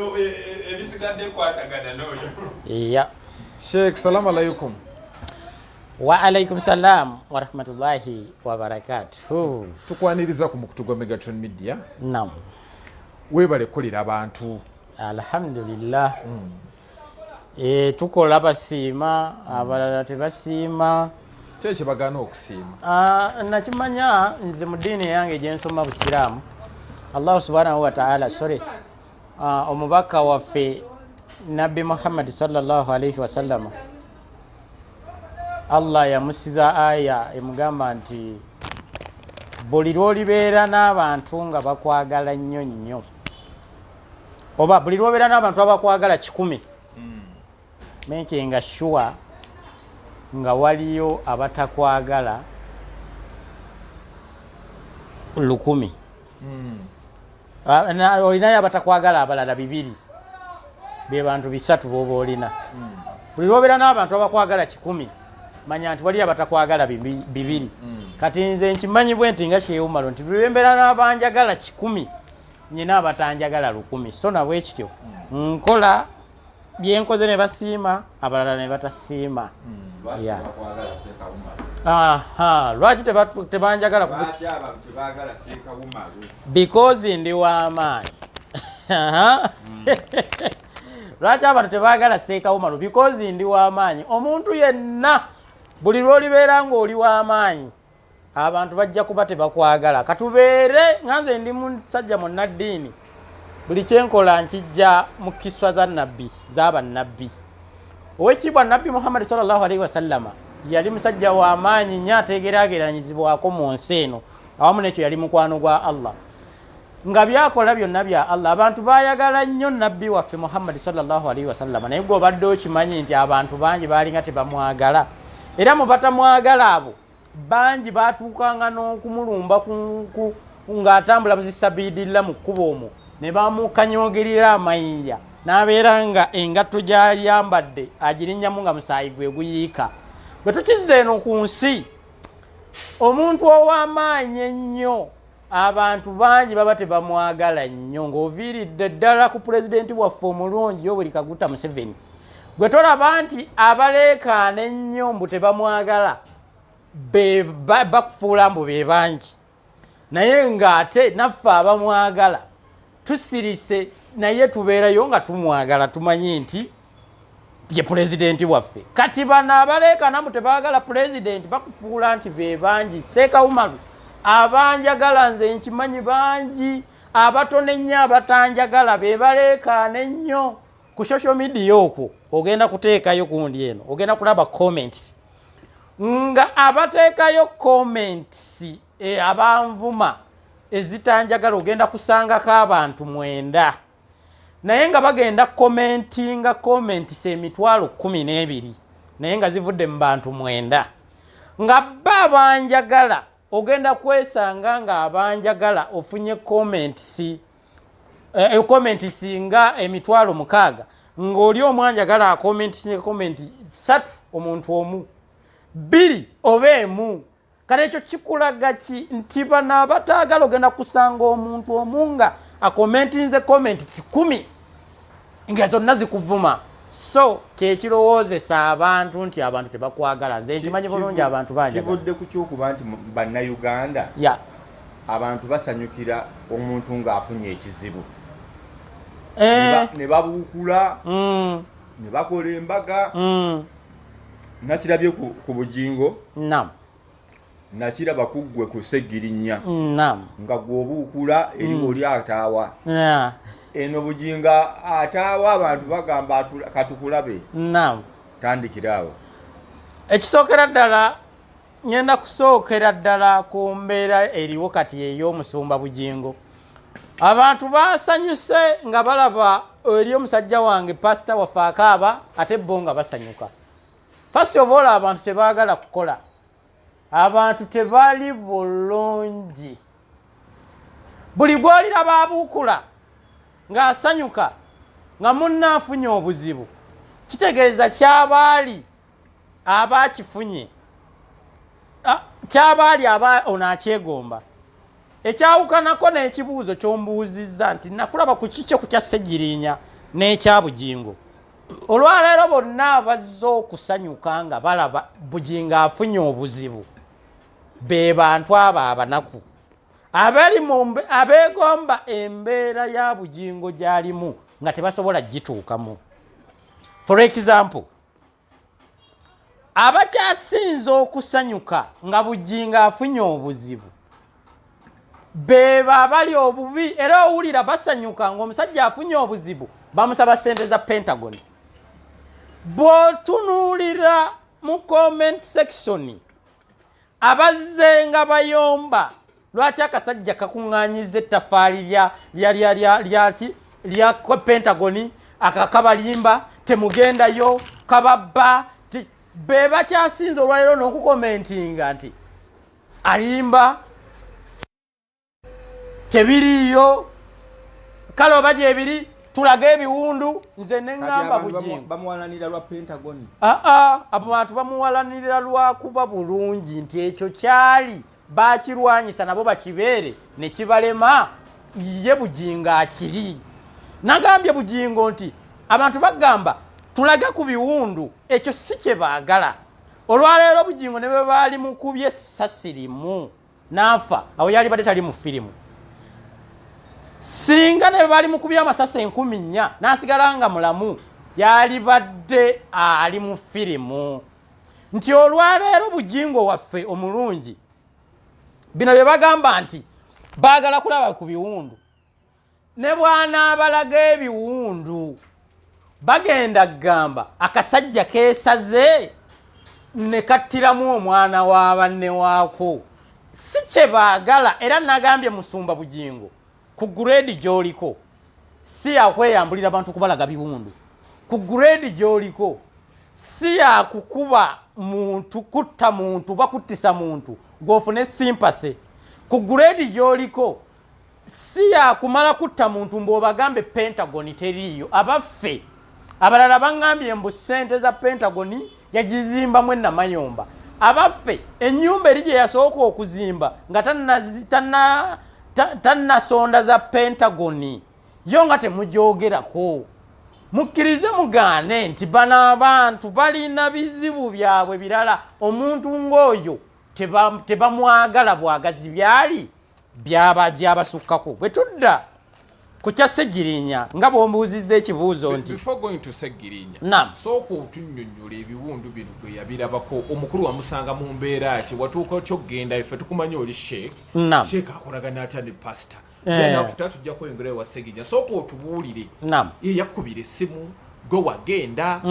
oyo ebisigadde kwatagana n'oyo. Iya. Sheikh, salamu alaikum. Wa alaikum salam wa rahmatullahi wa barakatuh. Tukwaniriza ku mukutu gwa Megatron Media. Naam. Webale kolera abantu. Alhamdulillah. Tukola basiima, abalala tebasiima. Kyekye bagana okusiima. Nakimanya nze mu ddiini yange gye nsoma Busiraamu. Allah subhanahu wa ta'ala omubaka waffe Nabbi Muhammad sallallahu alayhi wa sallam Allah yamusiza aya emugamba nti buli lwolibeera n'abantu nga bakwagala nnyo nnyo oba buli lwobeera n'abantu abakwagala 100 making sure nga waliyo abatakwagala 100. Olinayo abatakwagala abalala 2 be bantu 3 boba olina. Buli lwobeera n'abantu abakwagala 100 manya nti waliyo abatakwagala 2. Kati nze nkimanyi bwe nti nga Sheikh Umaru nti buli lwembeera n'abanjagala 100 nyina abatanjagala 100. So na bwe kityo nkola byenkoze ne basiima abalala ne batasiima. Lwaki tebanjagala because ndi w'amaanyi. Lwaki abantu tebaagala Sheikh Umaru? Because ndi w'amaanyi. Omuntu yenna buli lwolibeera ng'oli w'amaanyi abantu bajja kuba tebakwagala. Katubeere nga nze ndi musajja munnaddiini, buli kyenkola nkijja mu kiswa za nabbi z'abannabbi. Oweekitiibwa Nabbi Muhammad sallallahu alaihi wasallama yali musajja w'amaanyi nnyo ategeraageranyizibwako mu nsi eno, awamu n'ekyo yali mukwano gwa Allah. Nga byakola byonna bya Allah, abantu baayagala nnyo nabbi waffe Muhammad sallallahu alaihi wasallama. Naye gwe obadde okimanyi nti abantu bangi baalinga tebamwagala, era mu batamwagala abo bangi baatuukanga n'okumulumba ng'atambula mu zisabiidilla mu kkubo omwo ne bamukanyoogerera amayinja n'abeera nga engatto gy'ali yambadde agirinnyamu nga musaayi gwe guyiika. Bwe tukizza eno ku nsi, omuntu ow'amaanyi ennyo abantu bangi baba tebamwagala nnyo, ng'oviiridde ddala ku pulezidenti waffe omulungi Yoweri Kaguta Museveni. Gwe tolaba nti abaleekaana ennyo mbu tebamwagala bakufuula mbu be bangi, naye ng'ate naffe abamwagala tusirise naye tubeerayo nga tumwagala, tumanyi nti ye pulezidenti waffe. Kati bano abaleekaana mbu tebaagala pulezidenti bakufuula nti be bangi. Sheikh Umaru abanjagala nze nkimanyi bangi, abatono ennyo abatanjagala be baleekaana ennyo. Ku social media okwo ogenda kuteekayo kundi eno, ogenda kulaba comments nga abateekayo comments abanvuma ezitanjagala ogenda kusangako abantu 9, naye nga bagenda commentinga comments 12,000 naye nga zivudde mu bantu 9. Nga bba abanjagala ogenda kwesanga nga abanjagala ofunye comments nga 60,000, ng'oli omwanjagala akomentinga comment 3 omuntu omu 2 oba 1. Kale ekyo kikulaga ki? Nti bano abataagala ogenda kusanga omuntu omu nga akomentinze comment 10 nga zonna zikuvuma. So kyekirowoozesa abantu nti abantu tebakwagala. Nze nkimanyi bulungi abantu banjagala. Kivudde ku ky'okuba nti bannayuganda abantu basanyukira omuntu ng'afunye ekizibu, ne babuukula, ne bakola embaga. Nakirabye ku Bujingo, nakiraba ku ggwe ku Ssegirinya, nga gw'obuukula eri oli ataawa. Eno Bujinga ataawa abantu bagamba katukulabe. Tandikira awo. Ekisookera ddala ngenda kusookera ddala ku mbeera eriwo kati ey'omusumba Bujingo. Abantu basanyuse nga balaba eri omusajja wange pastor waffe akaaba, ate bo nga basanyuka. First of all, abantu tebaagala kukola, abantu tebali bulungi. Buli gw'oliraba abuukula ng'asanyuka nga munne afunye obuzibu, kitegeeza kyabaali abakifunye, kyabaali aba ono akyegomba. ekyawukanako n'ekibuuzo ky'ombuuzizza nti nakulaba ku kikyo ku kya Ssegirinya n'ekya Bugingo. Olwaleero bonna abazze okusanyuka nga balaba Bugingo afunye obuzibu be bantu abo abanaku abeegomba embeera ya Bugingo gy'alimu nga tebasobola gituukamu. For example, abakyasinze okusanyuka nga Bugingo afunye obuzibu beba abali obubi era owulira basanyuka ng'omusajja afunye obuzibu bamusaba ssente za Pentagon. Bw'otunuulira mu comment section abazze nga bayomba lwaki akasajja kakuŋŋaanyiza ettaffaali lya Pentagon akakabalimba temugendayo kababba be bakyasinze olwaleero n'okukomentinga nti alimba tebiriyo kale oba gyebiri tulaga ebiwundu nze neŋŋamba Bugingo bamuwalanira lwa Pentagon. Abo bantu bamuwalanirira lwakuba bulungi nti ekyo kyali bakirwanyisa nabo bakibeere ne kibalema ye Bugingo akiri. Nagambye Bugingo nti abantu bagamba tulaga ku biwundu ekyo si kye baagala. Olwaleero Bugingo ne bwe baali mukubye essasi limu n'afa awo yali badde tali mu firimu. Singa ne bali mukubye amasasi 4,000 n'asigala nga mulamu yali badde ali mu firimu. Nti olwaleero Bugingo waffe omulungi bino bye bagamba nti baagala kulaba ku biwundu ne bw'anaabalaga ebiwundu bagenda gamba akasajja keesaze ne kattiramu omwana wa banne waako. Si kye baagala era nagambye musumba Bugingo ku grade gy'oliko si yakweyambulira abantu kubalaga biwundu. Ku grade gy'oliko si yakukuba muntu kutta muntu bakuttisa muntu gw'ofune sympathy. Ku grade gy'oliko si yakumala kutta muntu mbw'obagambe Pentagon teriiyo. Abaffe abalala baŋŋambye mbu ssente za Pentagon yagizimbamu Namayomba. Abaffe ennyumba eri gye yasooka okuzimba nga tannasonda za Pentagon yo nga temugyogerako. Mukkirize mugaane nti bano abantu balina bizibu byabwe birala. Omuntu ng'oyo tebamwagala bwagazi byali byabasukkako. Bwe tudda ku kya Ssegirinya nga bw'ombuuzizza ekibuuzo nti before going to Ssegirinya sooka otunnyonnyola ebiwundu bino gwe yabirabako omukulu wamusanga mu mbeera ki watuuka okyogenda ife tukumanya oli Sheikh akolagana atya ne pastor yanafuta tujja kwengerayo wa Ssegirinya sooka otubuulire ye yakkubira essimu gwe wagenda.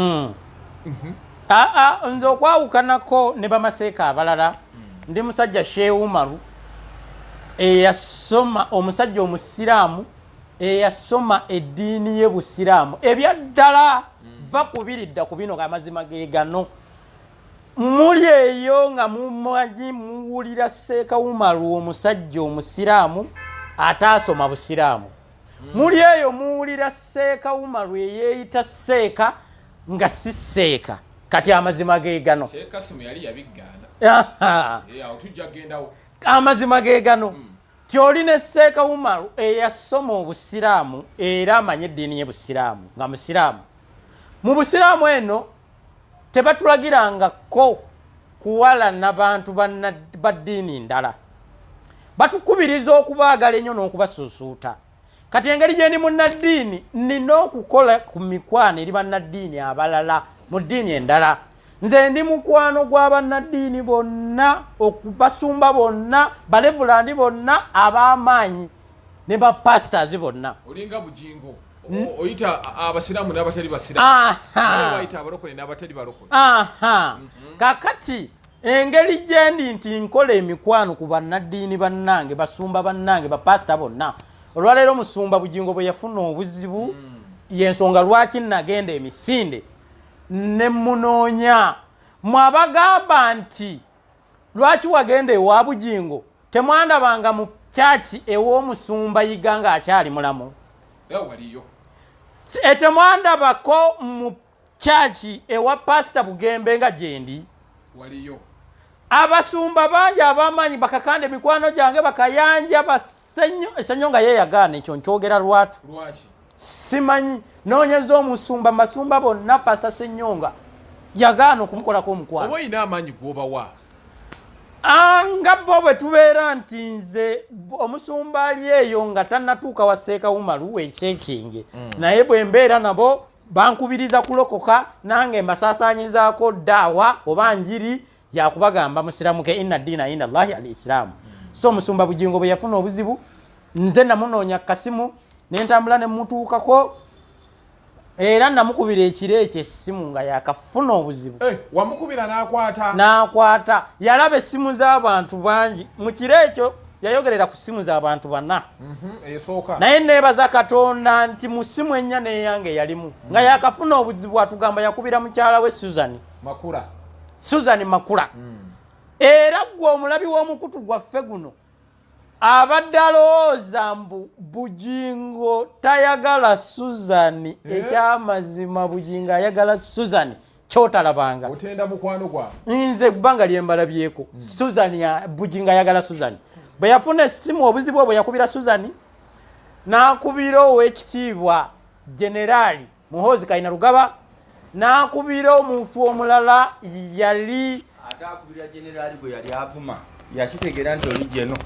Nze okwawukanako ne bamaseeka abalala ndi musajja Sheikh Umaru eyasoma omusajja omusiraamu eyasoma eddiini y'Ebusiraamu ebyaddala va kubiridda ku bino amazima ge gano. Muli eyo nga mumanyi muwulira Sheikh Umaru omusajja omusiraamu ataasoma Busiraamu. Muli eyo muwulira Sheikh Umaru eyeeyita Sheikh nga si Sheikh. Kati amazima ge gano amazima ge gano tyolina Sheikh Umaru eyasoma Obusiraamu era amanye eddiini y'Ebusiraamu nga musiraamu. Mu Busiraamu eno tebatulagirangako kuwalana bantu ba ddiini ndala. Batukubiriza okubaagala ennyo n'okubasuusuuta. Kati engeri gye ndi munnaddiini nina okukola ku mikwano eri bannaddiini abalala mu ddiini endala. Nze ndi mukwano gw'abannaddiini bonna okubasumba bonna balevulandi bonna ab'amaanyi ne bapastors bonna. Olinga Bugingo oyita abasiraamu n'abatali basiraamu bayita abalokole n'abatali balokole. Kakati engeri gye ndi nti nkola emikwano ku bannaddiini bannange basumba bannange bapasita bonna. Olwaleero musumba Bugingo bwe yafuna obuzibu y'ensonga lwaki nagenda emisinde ne munoonya. Mwabagamba nti lwaki wagenda ewa Bugingo temwandabanga mu kyaki ew'omusumba Yiga nga akyali mulamu. Temwandabako mu kyaki ewa pasita Bugembe nga gyendi. abasumba bangi abamanyi bakakande mikwano gyange bakayanja Ssenyonga yeyagaana ekyo nkyogera lwatu simanyi noonyeza omusumba masumba bonna Pastor Ssenyonga yagaana okumukolako omukwano oba oyina amaanyi g'obawa nga bo bwe tubeera nti nze omusumba ali eyo nga tannatuuka wa Seeka Umaru w'ekyekinge naye bwe mbeera nabo bankubiriza kulokoka nange mbasaasaanyizaako daawa oba njiri yakubagamba musiramuke inna ddiina inda Allahi al-Islaamu so omusumba Bugingo bwe yafuna obuzibu nze namunoonya kasimu nentambula ne mutuukako era namukubira ekiro ekyo essimu nga yakafuna obuzibu wamukubira n'akwata yalaba essimu z'abantu bangi mu kiro ekyo yayogerera ku ssimu z'abantu bana naye neebaza Katonda nti mu ssimu ennya n'eyange yalimu nga yakafuna obuzibu atugamba yakubira mukyala we Susan Makula era gwe omulabi w'omukutu gwaffe guno abadde alowooza mbu Bugingo tayagala Susan ekyamazima Bugingo ayagala Susan kyotalabanga otenda mukwano gwa nze bbanga lyembalabyeko Susan Bugingo ayagala Susan bwe yafuna essimu obuzibu obwo yakubira Susan n'akubira ow'ekitiibwa Generali Muhoozi Kayinarugaba n'akubira omuntu omulala yali atakubira Generali gwe yali avuma yakitegeera nti oli jeno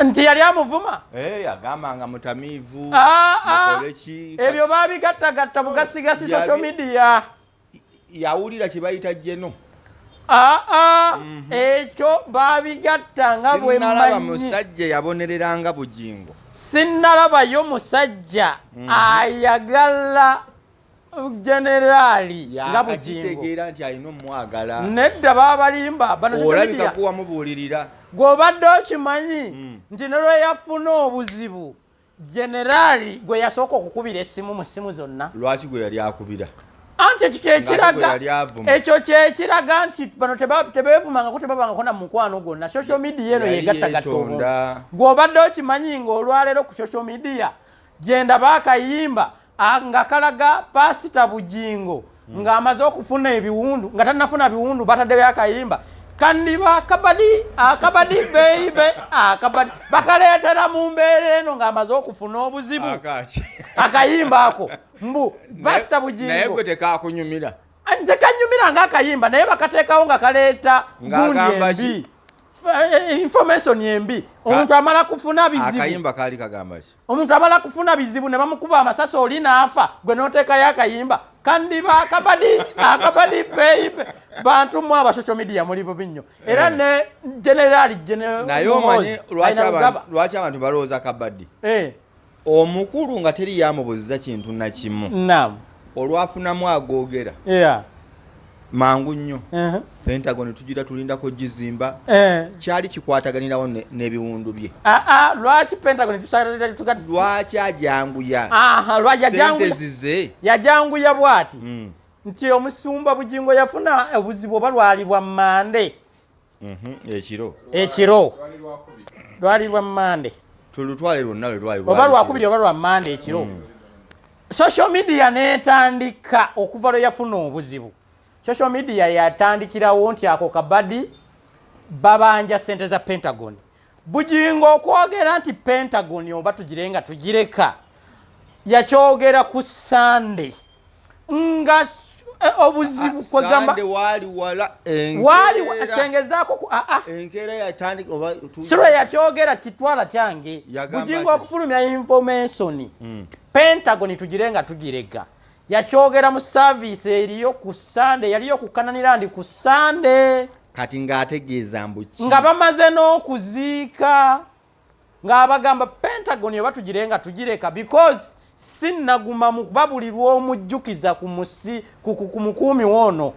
nti yali amuvuma yagamba nga mutamiivu ebyo baabigattagatta bugasigasi social media yawulira kye bayita jeno ekyo baabigatta nga bwe sinnalaba musajja yabonereranga Bugingo sinnalabayo musajja ayagala Generali nga Bugingo yakitegeera nti alina omwagala nedda baabalimba bano social media olabika kuwamubuulirira gw'obadde okimanyi nti nolwe yafuna obuzibu Generali gwe yasooka okukubira essimu mu ssimu zonna lwaki gwe yali akubira anti ekyo kyekiraga nti bano tebeevumangako tebabangako na mukwano gwonna social media eno yegattagatta gw'obadde okimanyi ng'olwaleero ku social media genda baakayimba nga kalaga Pasita Bugingo ng'amaze okufuna ebiwundu nga tannafuna biwundu bataddeyo akayimba kandiba akabadi beibe akabadi bakaleetera mu mbeera eno ng'amaze okufuna obuzibu akayimba ako mbu Pasita Bugingo naye gwe tekakunyumira tekanyumira ng'akayimba naye bakateekawo nga kaleeta gundi embi information embi omuntu amala kufuna bizibu akayimba kali kagamba ki omuntu amala kufuna bizibu ne bamukuba amasasi oli n'afa gwe n'oteekayo akayimba kandiba akabadi babe bantu mu aba social media muli bubi nnyo era ne Generali naye omanyi lwaki abantu balowooza kabadi omukulu nga teri yamubuziza kintu na kimu olwafunamu agoogera mangu nnyo Pentagon tujira tulindako gizimba kyali kikwataganirawo n'ebiwundu bye lwaki Pentagon lwaki ajanguya yajanguya bwati nti omusumba Bugingo yafuna obuzibu oba lwali lwa Mande ekiro lwali lwa Mande tulutwale lwonna lwali oba lwakubiri oba lwa Mande ekiro social media netandika okuva lwe yafuna obuzibu social media yatandikirawo nti ako kabadi babanja sente za Pentagon Bugingo okwogera nti Pentagon oba tugirenga tugireka yakyogera ku Sunday nga obuzibu kwegamba wali atengezaako enkera yatandika oba sirwe yakyogera kitwala kyange Bugingo okufulumya information Pentagon tugirenga tugireka yakyogera mu service eriyo ku Sunday yaliyo ku Kananirandi ku Sunday kati ng'ategeeza mbuki nga bamaze n'okuziika ng'abagamba Pentagon oba tugirenga tugireka because sinnaguma mu babulirwa omujjukiza ku mukuumi woono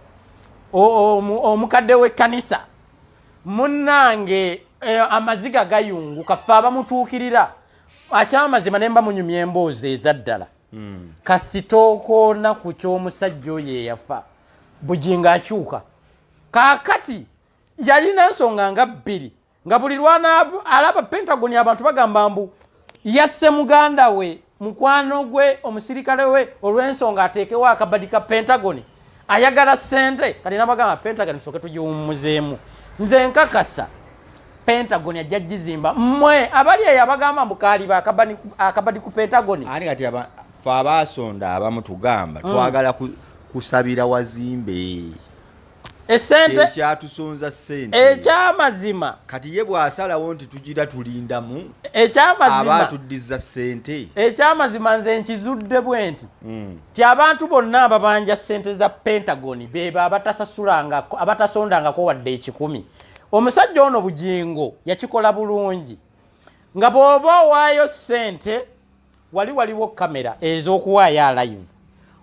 omukadde w'ekkanisa munnange amaziga gayunguka ffe abamutuukirira akyamazima ne mba munyumya emboozi ezaddala kasitookoona ku ky'omusajja oyo eyafa Bugingo akyuka kaakati yalina ensonga nga bbiri nga buli lwana alaba Pentagon abantu bagamba mbu yasse muganda we mukwano gwe omusirikale we olw'ensonga ateekewo akabadi ka Pentagon ayagala ssente kati nabagamba Pentagon tusooke tugiwummuzeemu nze nkakasa Pentagon ajja gizimba mmwe abali yabagamba mbukaliba akabadi ku Pentagon ani kati fa abasonda abamu tugamba twagala kusabira wazimbe esente ekyatusonza sente ekyamazima kati ye bwasalawo nti tugira tulindamu ekyamazima abatuddiza sente ekyamazima nze nkizudde bwenti ti abantu bonna ababanja sente za Pentagon beba abatasondangako wadde 10 omusajja ono bugingo yakikola bulungi nga bw'oba owaayo sente waliwo kamera ez'okuwaayo live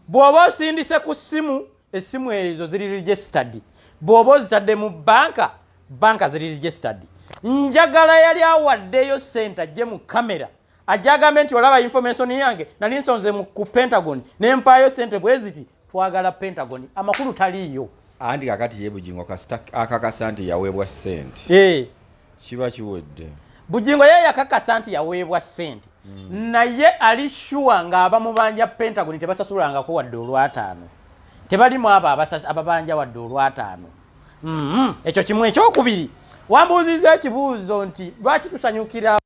bw'oba osindise ku ssimu essimu ezo ziri registered bw'oba ozitadde mu banka ziri registered njagala yali awaddeyo sente ajje mu kamera ajagambe nti olaba information yange nali nsonze ku Pentagon n'empaayo sente bwe ziti twagala Pentagon amakulu taliyo andi kakati ye bugingo akakasa nti yaweebwa sente kiba kiwedde bugingo ye yakakasa nti yaweebwa sente naye ali sure nga abamubanja Pentagon tebasasulangako wadde olw'ataano tebalimu abo ababanja wadde olw'ataano ekyo kimu ekyokubiri wambuuziza ekibuuzo nti lwaki tusanyukira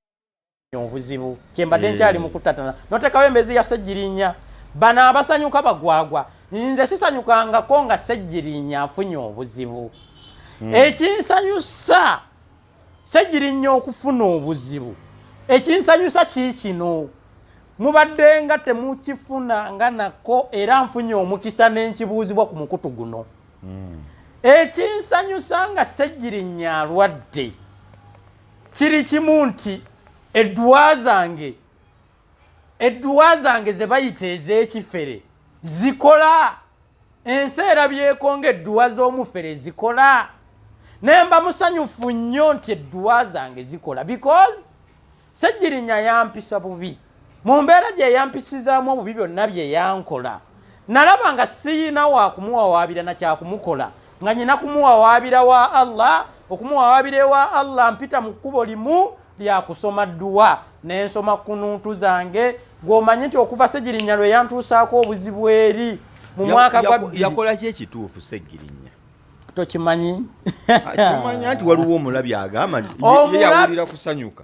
obuzibu kyembadde nkyali mu kutatana notekawo embezi ya Ssegirinya bano abasanyuka bagwagwa nze sisanyukangako nga Ssegirinya afunye obuzibu ekinsanyusa Ssegirinya okufuna obuzibu ekinsanyusa kikino mubadde nga temukifuna nga nako era nfunye omukisa n'enkibuuzibwa ku mukutu guno ekinsanyusa nga Ssegirinya alwadde kiri kimu nti edduwa zange ze bayita ez'ekifere zikola ensi erabyeko ng'edduwa z'omufere zikola nemba musanyufu nnyo nti edduwa zange zikola because Ssegirinya yampisa bubi mu mbeera gye yampisizaamu obubi byonna bye yankola nalaba nga siyina wa kumuwawaabira na kyakumukola nga nyina kumuwawaabira wa Allah okumuwawaabira ewa Allah mpita mu kkubo limu lya kusoma dduwa n'ensoma kunuutu zange gw'omanyi nti okuva Ssegirinya lwe yantuusaako obuzibu eri mu mwaka gwa yakola ki ekituufu Ssegirinya tokimanyi tumanya nti waliwo omulabi agamba ye yawulira kusanyuka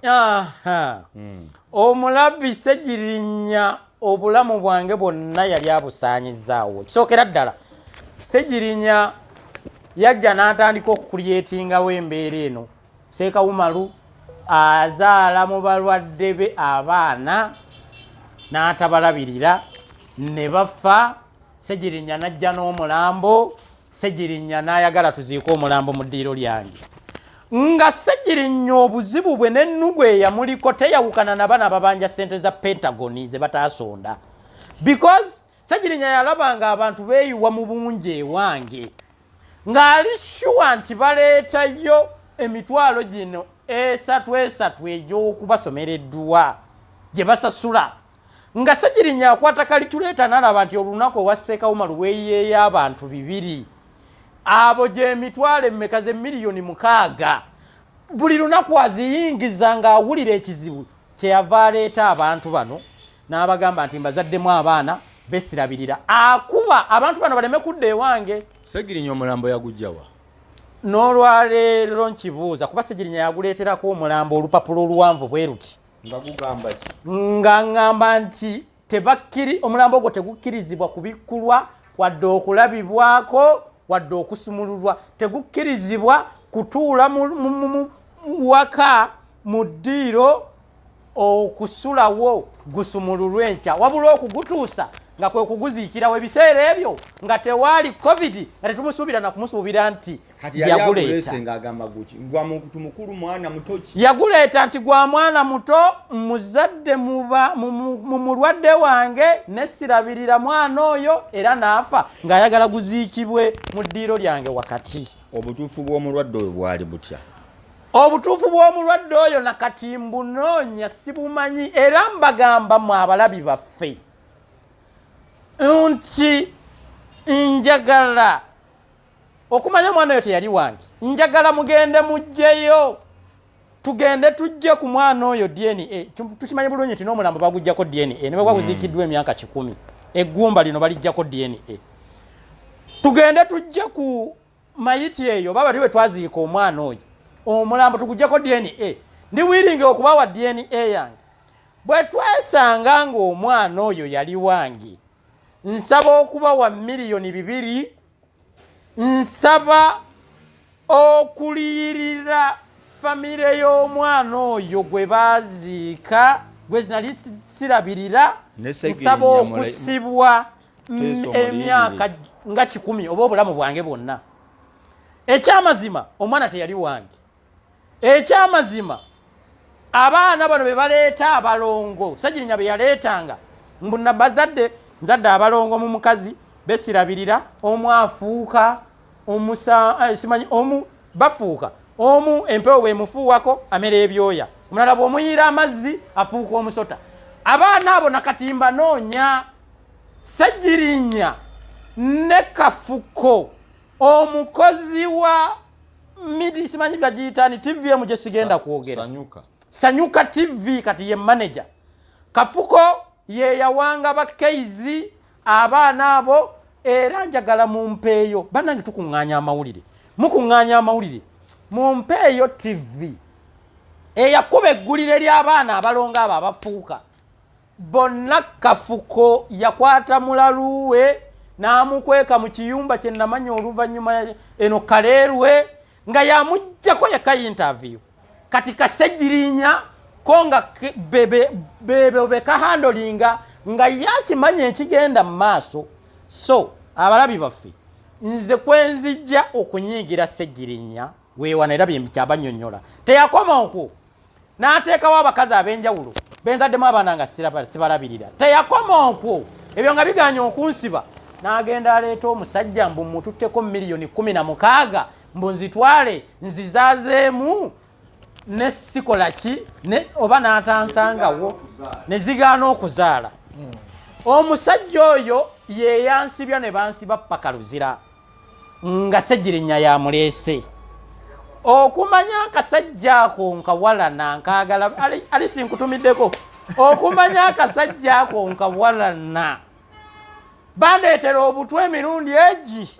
omulabi Ssegirinya obulamu bwange bwonna yali abusaanyizaawo kisookera ddala Ssegirinya yajja n'atandika okukulyetingawo embeera eno Seeka Umaru azaala mu balwadde be abaana n'atabalabirira ne bafa Ssegirinya n'ajja n'omulambo Ssegirinya n'ayagala tuziike omulambo mu ddiiro lyange nga Ssegirinya obuzibu bwe n'ennugu eyamuliko teyawukana na bana ababanja ssente za Pentagon ze bataasonda because Ssegirinya yalabanga abantu beeyiwa mu bungi ewange ng'ali sure nti baleetayo emitwalo gino esatu egy'okubasomera edduwa gye basasula nga Ssegirinya akwata kalituleeta n'alaba nti olunaku owa Seeka Umaru weeyiyeeyo abantu 2 abo gye emitwalo emmeka ze miliyoni 6 buli lunaku aziyingiza ng'awulira ekizibu kyeyava aleeta abantu bano n'abagamba nti mbazaddemu abaana besirabirira akuba abantu bano baleme kudda ewange. Ssegirinya omulambo yagujjawa n'olwaleero nkibuuza kuba Ssegirinya yaguleeterako omulambo olupapulo oluwanvu bwe ruti nga ngamba nti omulambo ogwo tegukkirizibwa kubikkulwa wadde okulabibwako wadde okusumululwa tegukkirizibwa kutuula mu waka mu ddiiro okusulawo gusumululwe enkya wabula okugutuusa nga kwe kuguziikirawo ebiseera ebyo nga tewaali covid nga tetumusuubira na kumusuubira nti yaguleeta yaguleeta nti gwa mwana muto muzadde mu mulwadde wange nessirabirira mwana oyo era n'afa ng'ayagala guziikibwe mu ddiiro lyange wakati. Obutuufu bw'omulwadde oyo bwali butya? Obutuufu bw'omulwadde oyo nakati mbunoonya sibumanyi era mbagamba mu abalabi baffe nti njagala okumanya omwana oyo teyali wange njagala mugende mugjeyo tugende tujje ku mwana oyo DNA tukimanyi bulungi nti n'omulambo bagujjako DNA ne bwe gwaguziikiddwa emyaka 10 eggumba lino balijjako DNA tugende tujje ku mayiti eyo baba liwe twaziika omwana oyo omulambo tukujjako DNA ndi wiringi okubawa DNA yange bwe twesanga ng'omwana oyo yali wange nsaba okubawa $2,000,000 nsaba okuliyirira famire y'omwana oyo gwe baziika gwe nali sirabirira nsaba okusibwa emyaka nga 10 oba obulamu bwange bwonna. Ekyamazima omwana teyali wange. Ekyamazima abaana bano be baleeta abalongo Ssegirinya be yaleetanga mbuna bazadde nzadde abalongo mu mukazi besirabirira omu afuuka simanyi omu bafuuka omu empewo bwe mufuuwako amera ebyoya omulala bw'omuyira amazzi afuuka omusota. Abaana abo nakatimba noonya Ssegirinya ne Kafuko omukozi wa midi simanyi bagiyitani TVM gye sigenda kwogera Sanyuka TV kati ye manager. Kafuko ye yawanga bakeizi abaana abo era njagala mumpeeyo bannange tukuŋŋaanya amawulire mukuŋŋaanya amawulire mumpeeyo TV eyakuba eggulire ly'abaana abalonga abo abafuuka bonna Kafuko yakwata mulaluwe n'amukweka mu kiyumba kye namanya oluvannyuma eno kaleerwe nga yamuggyako yeka interview kati Ssegirinya konga bebe kahandolinga nga yakimanya ekigenda mu maaso. So abalabi baffe nze kwenzijja okunyiigira Ssegirinya weewana era byabanyonnyola teyakoma okwo n'ateekawo abakazi ab'enjawulo benzaddemu abaana nga sibalabirira teyakoma okwo ebyo nga biganya okunsiba n'agenda aleeta omusajja mbu mututteko $16,000 mbu nzitwale nzizaazeemu ne sikola ki oba n'atansangawo ne zigaana okuzaala. Omusajja oyo ye yansibya ne bansiba paka luzira nga Ssegirinya yamuleese. Okumanya akasajja ako nkawalana nkaagala ali sinkutumiddeko okumanya akasajja ako nkawalana bandeetera obutwa emirundi egi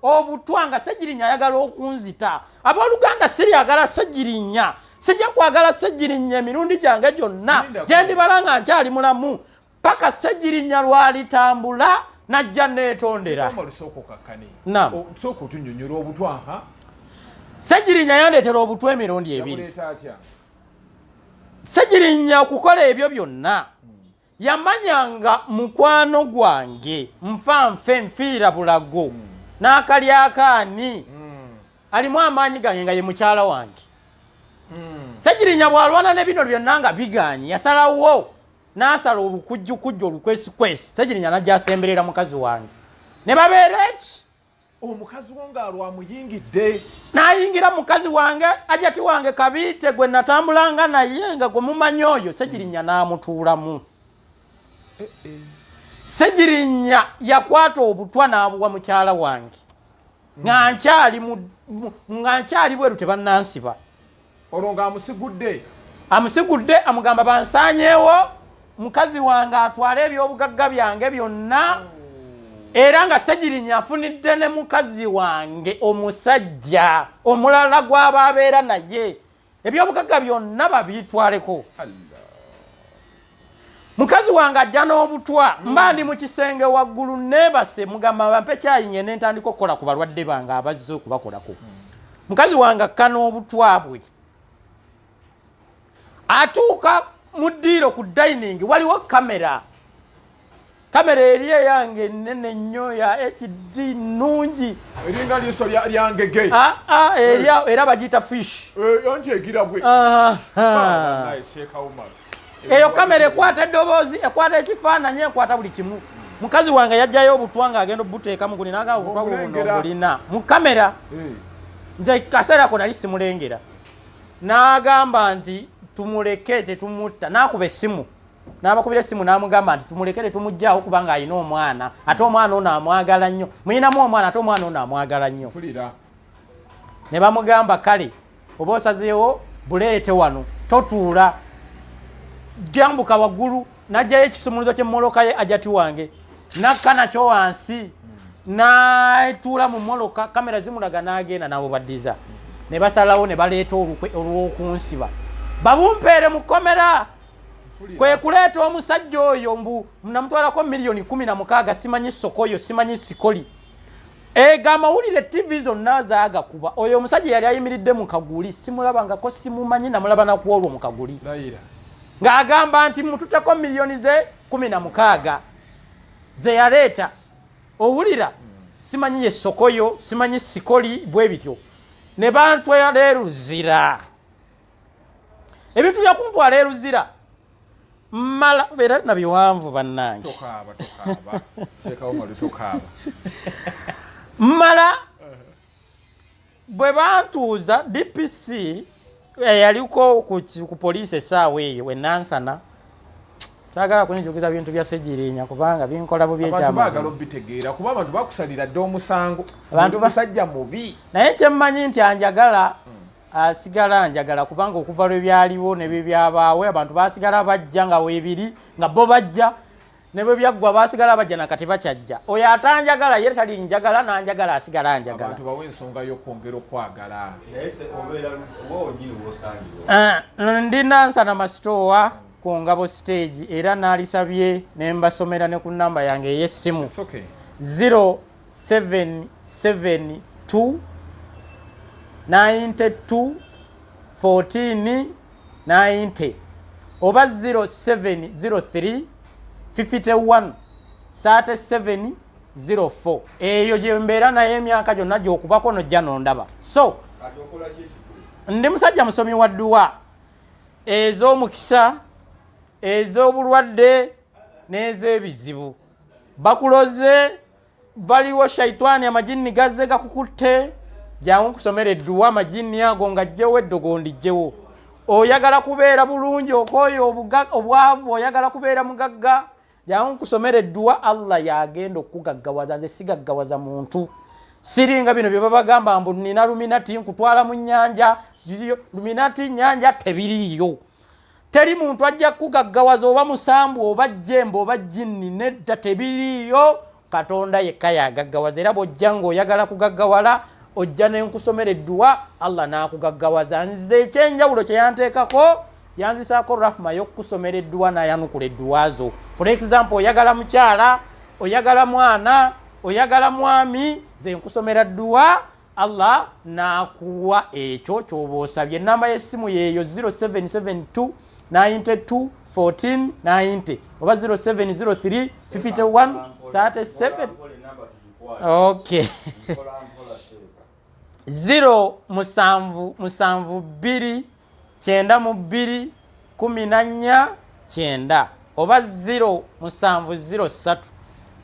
obutwa nga Ssegirinya ayagala okunzita. Abooluganda siryagala Ssegirinya sijja kwagala Ssegirinya emirundi gyange gyonna gye ndibala nga nkyali mulamu paka Ssegirinya lwalitambula najja neetondera. Ssegirinya yandeetera obutwa emirundi 2. Ssegirinya okukola ebyo byonna yamanyanga mukwano gwange nfanfe nfiira bulago n'akali akaani alimu amaanyi gange nga ye mukyala wange. Ssegirinya bw'alwana ne bino byonna nga biganye yasalawo n'asala olukujjukujju olukwesikwesi Ssegirinya najja asemberera mukazi wange ne babeera eki omukazi wange alwamuyingidde n'ayingira mukazi wange ajati wange Kabiite gwe natambulanga naye nga gwe mumanyi oyo Ssegirinya n'amutuulamu. Ssegirinya yakwata obutwa n'abuwa mukyala wange nga nkyali bweru tebannansiba olwo nga amusigudde amugamba bansaanyeewo mukazi wange atwale ebyobugagga byange byonna era nga Ssegirinya afunidde ne mukazi wange omusajja omulala gw'aba abeera naye ebyobugagga byonna babiitwaleko. Mukazi wange ajja n'obutwa mba ndi mu kisenge waggulu neebase mugamba bampe kyayinye ne ntandika okukola ku balwadde bange abazze okubakolako. Mukazi wange akka n'obutwa bwe atuuka mu ddiiro ku dining waliwo kamera eri eyange nene nnyo ya HD nnungi eringa liiso lyangege era bagiyita fish anti egira bwe Sheikh Umaru eyo kamera ekwata eddoboozi ekwata ekifaananyi ekwata buli kimu. Mukazi wange yajjayo obutwa nga agenda obuteeka muguni naga obutwa buno bulina mu kamera nze kaseera ko nali simulengera n'agamba nti tumuleke tetumutta n'akuba essimu n'abakubira essimu n'amugamba nti tumulekere tumugjawo kubanga alina omwana ate omwana ono amwagala nnyo muyinamu omwana ate omwana ono amwagala nnyo. Ne bamugamba kale oba osazeewo buleete wano totuula jambuka waggulu najjayo ekisumuluzo ky'emmoloka ye ajati wange nakka nakyo wansi n'etuula mu mmoloka kamera zimulaga n'agenda nabo baddiza ne basalawo ne baleeta olukwe olw'okunsiba babumpeere mu kkomera kwe kuleeta omusajja oyo mbu namutwalako miliyoni 16 simanyi sokoyo simanyi sikoli amawulire TV zonna zaagakuba oyo omusajja yali ayimiridde mu kaguli simulabangako simumanyi namulaba nakuolwo mu kaguli ng'agamba nti mututeko miliyoni ze 16 ze yaleeta owulira simanyi ye sokoyo simanyi sikoli bwe bityo ne bantwala eruzira ebintu byakuntwala eruzira mala beera na biwanvu bannange mala bwe bantuuza DPC yaliko ku poliisi essaawa eyo wenansana saagala kunjukiza bintu bya Ssegirinya kubanga binkola bubi ekyama abantu baagala obitegeera kuba abantu bakusalira dde omusango abantu basajja mubi naye kyemmanyi nti anjagala asigala njagala kubanga okuva lwe byaliwo ne byabaawe abantu basigala bajja nga weebiri nga bo bajja ne bwe byaggwa basigala bajja nakati bakyajja oyo atanjagala ye tali njagala nanjagala asigala njagala abantu bawe ensonga y'okwongera okwagala ndina nsana masitowa ku Ngabo stage era nalisabye ne mbasomera ne ku namba yange ey'essimu 0772 92 14 90 oba 0703 51 37 04 eyo gye mbeera naye emyaka gyonna gy'okubako nojja nondaba so ndi musajja musomi wa dduwa ez'omukisa ez'obulwadde n'ez'ebizibu bakuloze baliwo shaitani amajini gazze gakukutte jangu kusomera edduwa amajini ago ngajjewo eddogondi jjewo oyagala kubeera bulungi okoyo obwavu oyagala kubeera mugagga jangu kusomera edduwa Allah yagenda okugaggawaza nze sigaggawaza muntu siringa bino bye babagamba mbu nina luminati nkutwala mu nnyanja luminati nnyanja tebiriyo teri muntu ajja kugaggawaza oba musambu oba jjembe oba jjinni nedda tebiriyo Katonda yekka yagaggawaza era bw'ojja ng'oyagala kugaggawala ojja n'enkusomera edduwa Allah n'akugaggawaza nze ekyenjawulo kye yanteekako yanzisaako rahma y'okusomera edduwa n'ayanukula edduwa zo for example oyagala mukyala oyagala mwana oyagala mwami nze nkusomera dduwa Allah n'akuwa ekyo ky'oba osabye ennamba y'essimu yeeyo 0772 92 14 90 oba 0703 51 37 okay 0 musanvu 2 9 2 14 9 oba 0 musanvu 03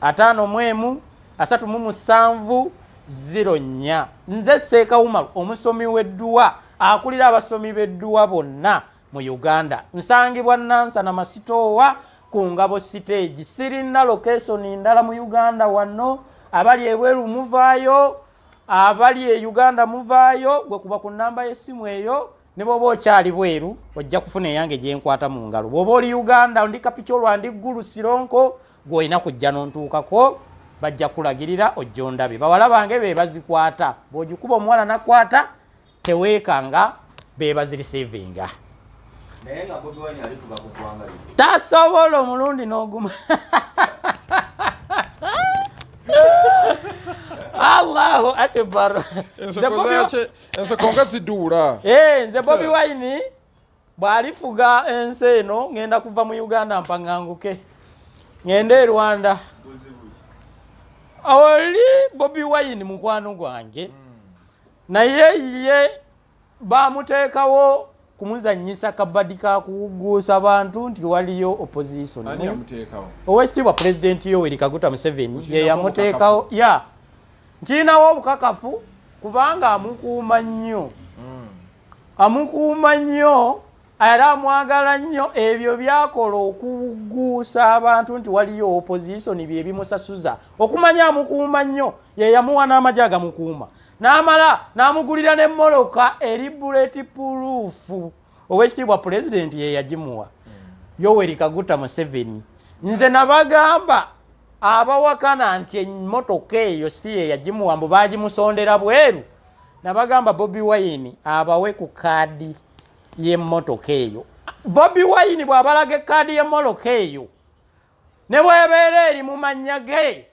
5 mwemu 3 mu musanvu 04 nze Sheikh Umaru omusomi w'edduwa akulira abasomi b'edduwa bonna mu Uganda nsangibwa nansana masitowa ku Ngabo stage sirina location ndala mu Uganda wano abali ebweru muvaayo abali e Uganda muvaayo gwe kuba ku namba y'essimu eyo ne bwoba okyali bweru ojja kufuna eyange gye nkwata mu ngalo bwoba oli Uganda ndi kapicolo ndi ggulu sironko gw'olina kujja n'ontuukako bajja kulagirira ojja ondabe bawala bange be bazikwata bw'ogikuba omuwala nakwata teweekanga be bazirisivinga naye nga Bobi Wine alifuga ku ggwanga tasobola omulundi n'oguma Allahu akbar enseko nga ziduula nze Bobi Wine bw'alifuga ensi eno ngenda kuva mu Uganda mpaŋŋanguke ngende e Rwanda oli Bobi Wine mukwano gwange naye ye bamuteekawo kumuzanyisa kabadi ka kuguusa bantu nti waliyo opposition ani yamuteekawo owekitiibwa president Yoweri Kaguta Museveni ye yamuteekawo ya nkinawo obukakafu kubanga amukuuma nnyo era amwagala nnyo ebyo byakola okuguusa abantu nti waliyo opposition bye bimusasuza okumanya amukuuma nnyo ye yamuwa n'amagye agamukuuma n'amala n'amugulira n'emmoloka eri bulletproof owekitiibwa president ye yagimuwa Yoweri Kaguta Museveni nze nabagamba abawakana nti emmotoka eyo si ye yagimuwa mbu bagimusondera bweru nabagamba Bobi Wine abawe ku kaadi y'emmotoka eyo. Bobi Wine bw'abalaga kaadi y'emmotoka eyo ne bwebeera eri mu mannya ge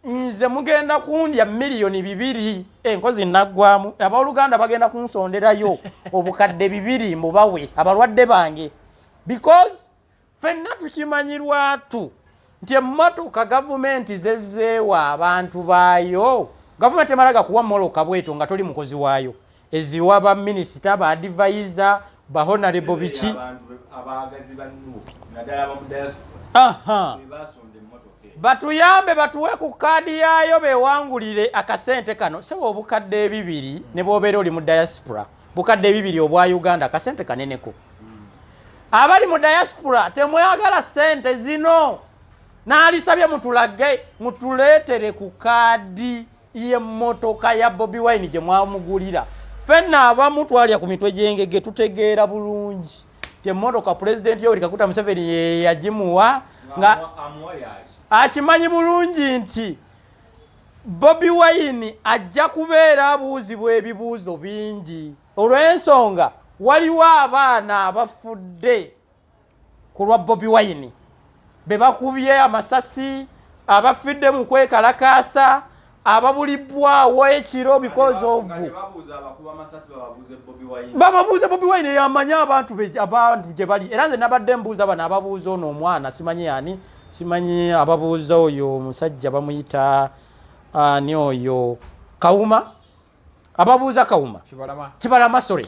nze mugenda kundya miliyoni 2 enkozi naggwamu abooluganda bagenda kunsonderayo obukadde 2 mbubawe abalwadde bange because ffenna tukimanyirwatu nti emmotoka gavumenti zezzeewa abantu baayo. Gavumenti emalaga kuwa mmoloka bweto nga toli mukozi waayo eziwa baminisita ba advisor ba honorable biki abagazi bannu nadala mu diaspora batuyambe batuwe ku kaadi yaayo bewangulire akasente kano sebo obukadde 2 ne bwobeera oli mu diaspora bukadde 2 obwa Uganda akasente kaneneko. Abali mu diaspora temwagala sente zino naalisabye mutulage mutuleetere ku kaadi y'emmotoka ya Bobi Wine gye mwamugulira. Ffenna abamu twalya ku mitwe gy'engege tutegeera bulungi ti emmotoka Pulezidenti Yoweri Kaguta Museveni ye yagimuwa nga akimanyi bulungi nti Bobi Wine ajja kubeera abuuzibwa ebibuuzo bingi olw'ensonga waliwo abaana abafudde ku lwa Bobi Wine be bakubye amasasi abafidde mu kwekalakaasa ababulibwawo ekiro because of bababuuze Bobi Wine yamanya abantu gye bali era nze nabadde mbuuza bano ababuuza ono omwana simanyi yani simanyi ababuuza oyo omusajja bamuyita ani oyo Kawuma ababuuza Kawuma Kibalama sorry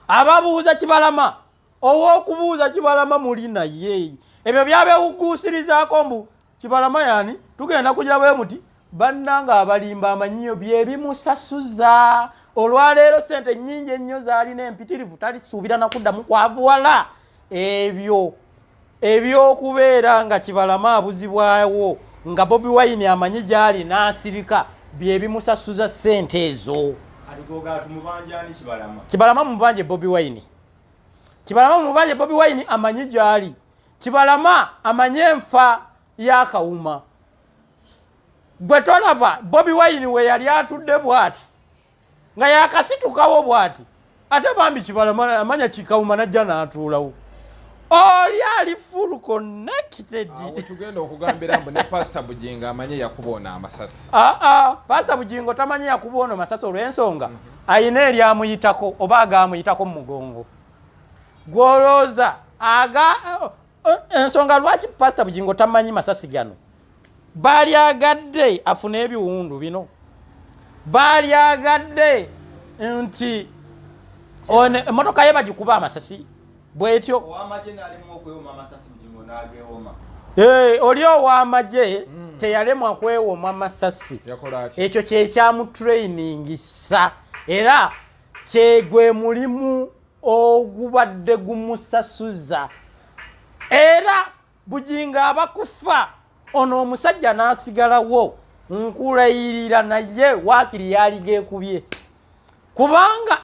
ababuuza Kibalama ow'okubuuza Kibalama muli naye ebyo byabewuguusirizaako mbu Kibalama yani tugenda kugira bwe muti bannanga abalimba amanyiyo bye bimusasuza olwaleero sente nnyingi ennyo zaalina empitirivu talisuubira na kuddamu kwavuwala ebyo ebyokubeera nga Kibalama abuzibwawo nga Bobi Wine amanyi gyali n'asirika bye bimusasuza sente ezo. Kibalama mubanje Bobi Wine Kibalama mubanje Bobi Wine amanyi gyali. Kibalama amanye enfa ya Kawuma gwe tolaba Bobi Wine we yali atudde bwati nga yakasitukawo bwati ate bambi Kibalama amanya Kikawuma najja n'atuulawo oli ali full connected. Tugenda okugambira mbu ne Pastor Bujingo amanye yakubona amasasi. Pastor Bujingo tamanye yakubona amasasi olw'ensonga ayina eryamuyitako oba agamuyitako mu mugongo gwolooza ensonga lwaki Pastor Bujingo tamanyi masasi gano baali agadde afuna ebiwundu bino baali agadde nti emmotoka ye bagikuba amasasi bwetyo oli ow'amagye teyalemwa kwewoma amasasi ekyo kyekyamutrainingisa era kyegwe mulimu ogubadde gumusasuza era Bujingo abakufa ono omusajja n'asigalawo nkulayirira naye waakiri yali geekubye kubanga